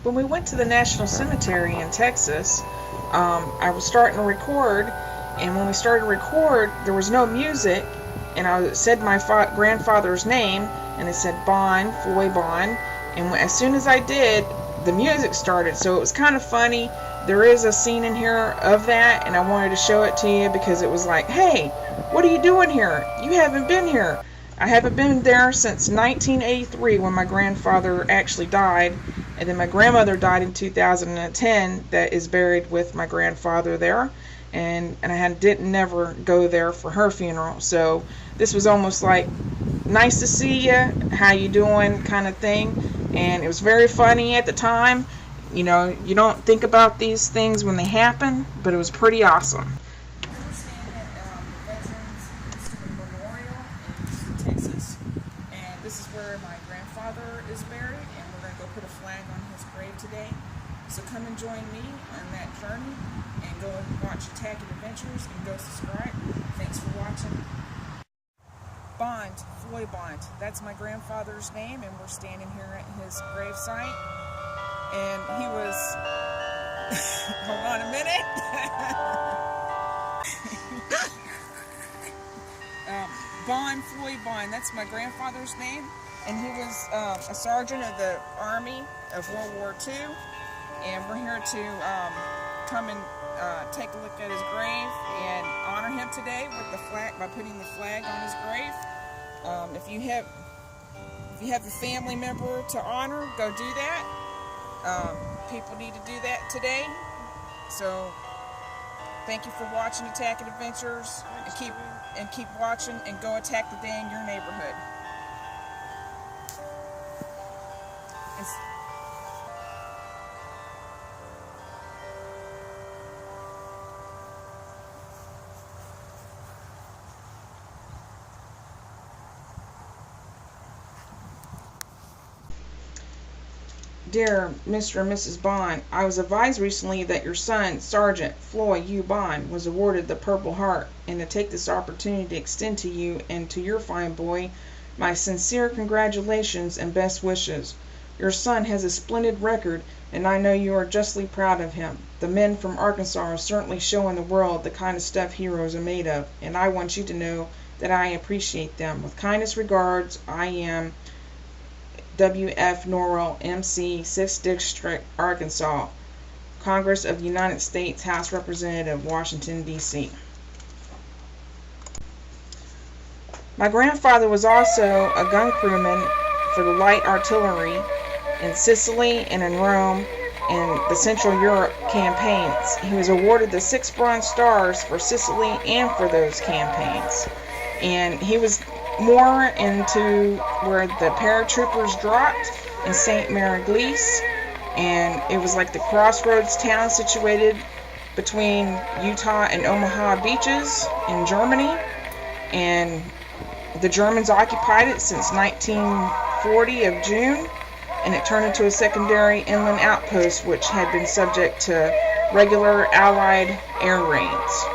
When we went to the National Cemetery in Texas, I was starting to record, and when we started to record, there was no music, and I said my grandfather's name, and it said Bond, Floyd Bond, and as soon as I did, the music started, so it was kind of funny. There is a scene in here of that, and I wanted to show it to you because it was like, hey, what are you doing here? You haven't been here. I haven't been there since 1983 when my grandfather actually died, and then my grandmother died in 2010 that is buried with my grandfather there, and didn't never go there for her funeral. So this was almost like nice to see you, how you doing kind of thing, and it was very funny at the time. You know, you don't think about these things when they happen, but it was pretty awesome. We're staying at the Veterans Memorial in Houston, Texas, and this is where my grandfather is buried, and we're going to go put a flag on his grave today. So come and join me on that journey, and go and watch Attacking Adventures, and go subscribe. Thanks for watching. Bond, Floyd Bond, that's my grandfather's name, and we're standing here at his grave site. And he was, hold on a minute. Bond, Floyd Bond, that's my grandfather's name. And he was a sergeant of the Army of World War II. And we're here to come and take a look at his grave and honor him today with the flag, by putting the flag on his grave. If you have a family member to honor, go do that. People need to do that today. So thank you for watching Attacking Adventures, and keep watching, and go attack the day in your neighborhood. Dear Mr. and Mrs. Bond, I was advised recently that your son, Sergeant Floyd U. Bond, was awarded the Purple Heart, and to take this opportunity to extend to you and to your fine boy my sincere congratulations and best wishes. Your son has a splendid record, and I know you are justly proud of him. The men from Arkansas are certainly showing the world the kind of stuff heroes are made of, and I want you to know that I appreciate them. With kindest regards, I am W.F. Norrell, M.C., 6th District, Arkansas, Congress of the United States, House Representative, Washington, D.C. My grandfather was also a gun crewman for the light artillery in Sicily and in Rome and the Central Europe campaigns. He was awarded the 6 Bronze Stars for Sicily and for those campaigns. And he was more into where the paratroopers dropped in St. Mary Glees, and it was like the crossroads town situated between Utah and Omaha beaches in Germany, and the Germans occupied it since 1940 of June, and it turned into a secondary inland outpost which had been subject to regular Allied air raids.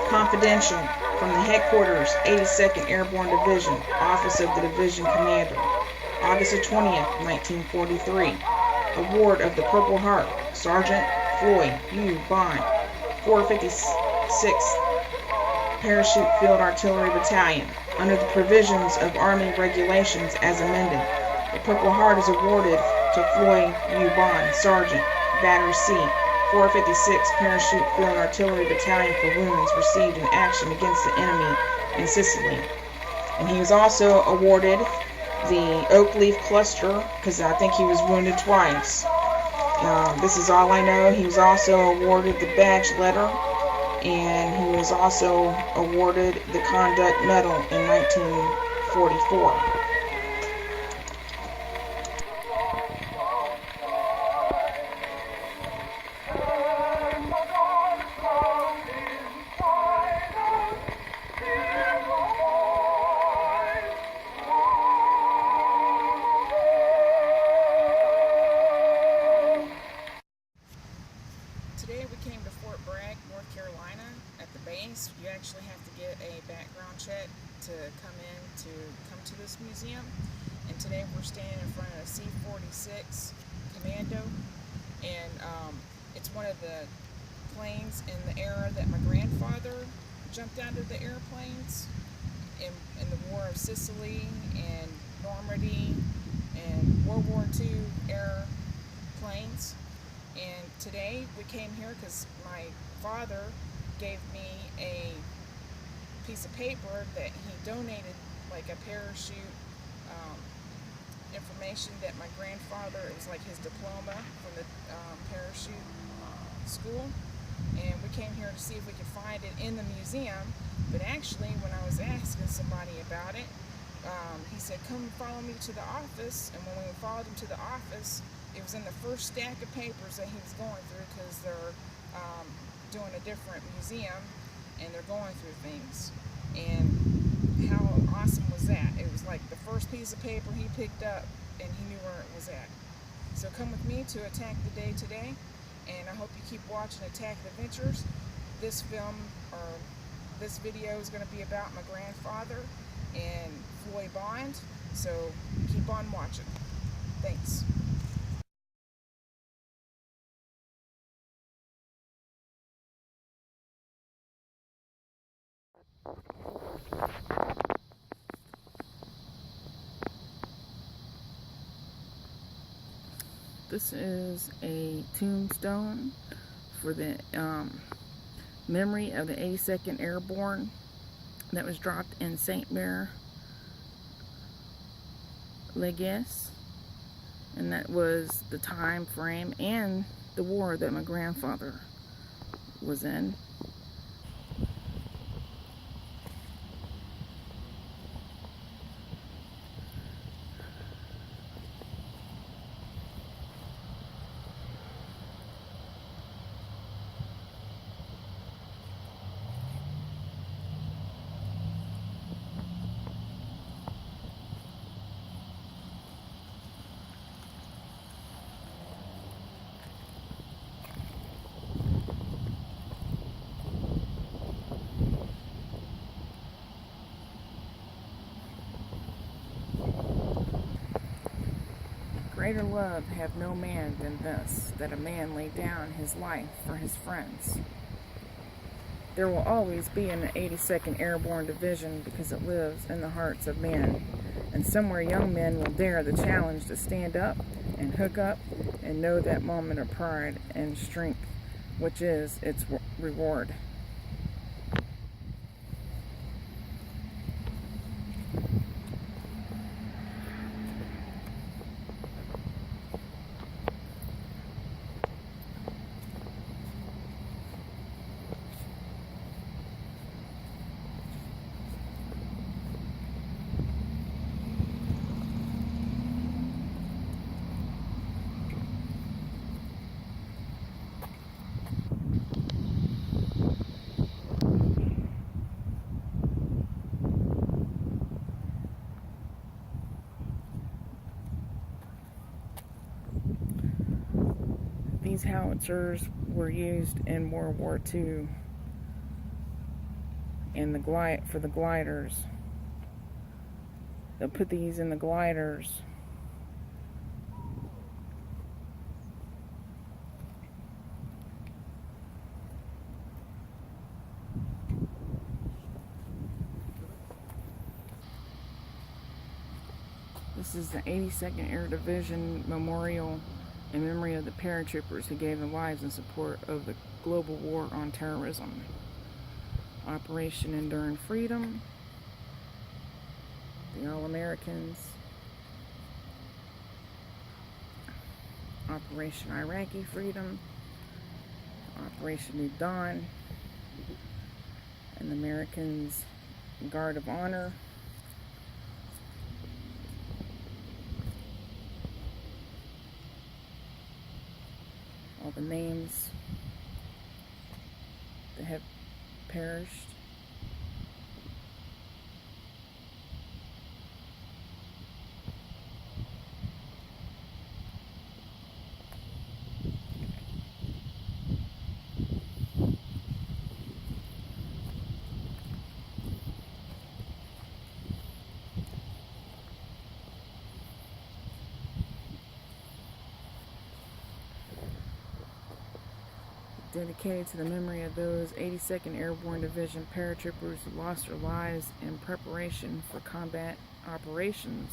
Confidential. From the Headquarters, 82nd Airborne Division, Office of the Division Commander, August 20th, 1943. Award of the Purple Heart, Sergeant Floyd U. Bond, 456th Parachute Field Artillery Battalion. Under the provisions of Army Regulations as amended, the Purple Heart is awarded to Floyd U. Bond, Sergeant, Battery C, 456th Parachute Field Artillery Battalion, for wounds received in action against the enemy in Sicily. And he was also awarded the Oak Leaf Cluster, because I think he was wounded twice. This is all I know. He was also awarded the Badge Letter, and he was also awarded the Conduct Medal in 1944. place. You actually have to get a background check to come to this museum. And today we're standing in front of a C-46 Commando, and it's one of the planes in the era that my grandfather jumped out of the airplanes in the War of Sicily and Normandy and World War II era planes. And today we came here because my father gave me a piece of paper that he donated, like a parachute information that my grandfather, it was like his diploma from the parachute school. And we came here to see if we could find it in the museum. But actually, when I was asking somebody about it, he said, come follow me to the office. And when we followed him to the office, it was in the first stack of papers that he was going through, because they're doing a different museum and they're going through things. And how awesome was that? It was like the first piece of paper he picked up and he knew where it was at. So come with me to Attack the Day today, and I hope you keep watching Attack Adventures. This video is going to be about my grandfather and Floyd Bond, so keep on watching. Thanks. This is a tombstone for the memory of the 82nd Airborne that was dropped in St. Mary, Legas, and that was the time frame and the war that my grandfather was in. Greater love have no man than this, that a man lay down his life for his friends. There will always be an 82nd Airborne Division because it lives in the hearts of men. And somewhere young men will dare the challenge to stand up and hook up and know that moment of pride and strength, which is its reward. These howitzers were used in World War II in for the gliders. They'll put these in the gliders. This is the 82nd Air Division Memorial in memory of the paratroopers who gave their lives in support of the global war on terrorism. Operation Enduring Freedom, the All-Americans, Operation Iraqi Freedom, Operation New Dawn, and the Americans Guard of Honor, all the names that have perished. dedicated to the memory of those 82nd Airborne Division paratroopers who lost their lives in preparation for combat operations.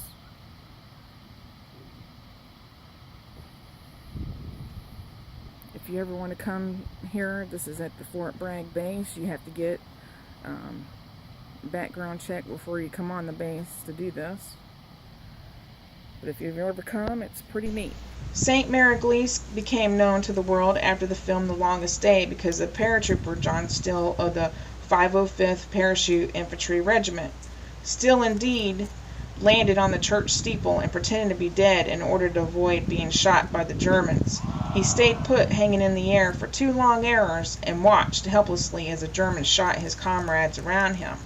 If you ever want to come here, this is at the Fort Bragg base. You have to get background check before you come on the base to do this. But if you've ever come, it's pretty neat. St. Mary-Glees became known to the world after the film The Longest Day because of paratrooper John Still of the 505th Parachute Infantry Regiment. Still indeed landed on the church steeple and pretended to be dead in order to avoid being shot by the Germans. He stayed put, hanging in the air for 2 long hours, and watched helplessly as the Germans shot his comrades around him.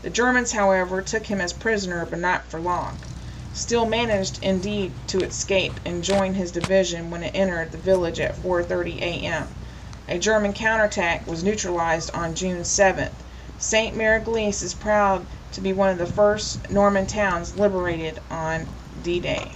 The Germans, however, took him as prisoner, but not for long. Still managed indeed to escape and join his division when it entered the village at 4:30 a.m. A German counterattack was neutralized on June 7th. St. Mary-Glees is proud to be one of the first Norman towns liberated on D-Day.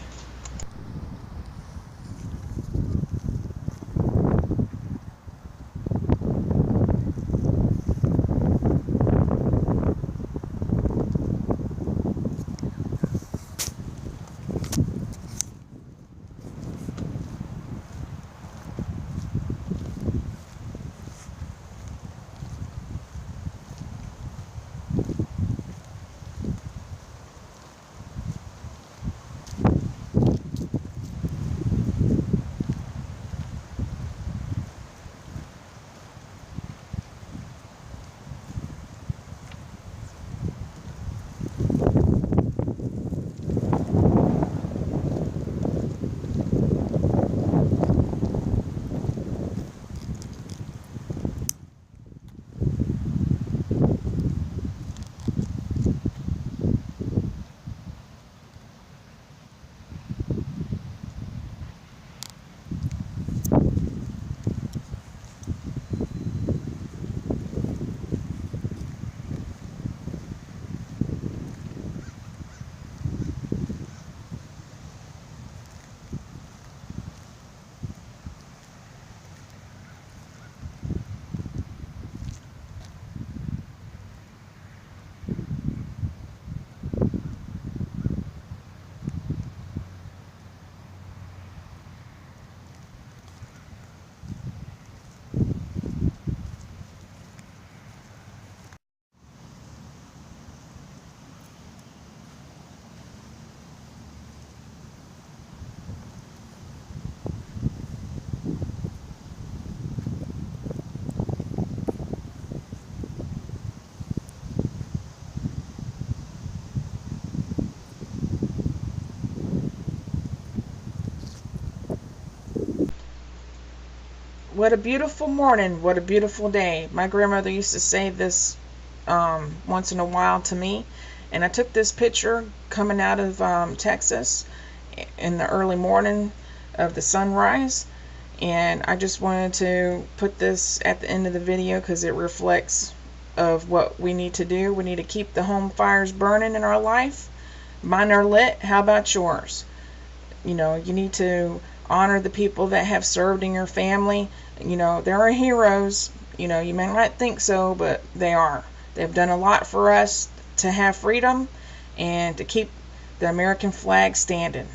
What a beautiful morning, what a beautiful day. My grandmother used to say this once in a while to me, and I took this picture coming out of Texas in the early morning of the sunrise, and I just wanted to put this at the end of the video because it reflects of what we need to do. We need to keep the home fires burning in our life. Mine are lit. How about yours? You know, you need to honor the people that have served in your family. You know, there are heroes. You know, you may not think so, but they are. They've done a lot for us to have freedom and to keep the American flag standing.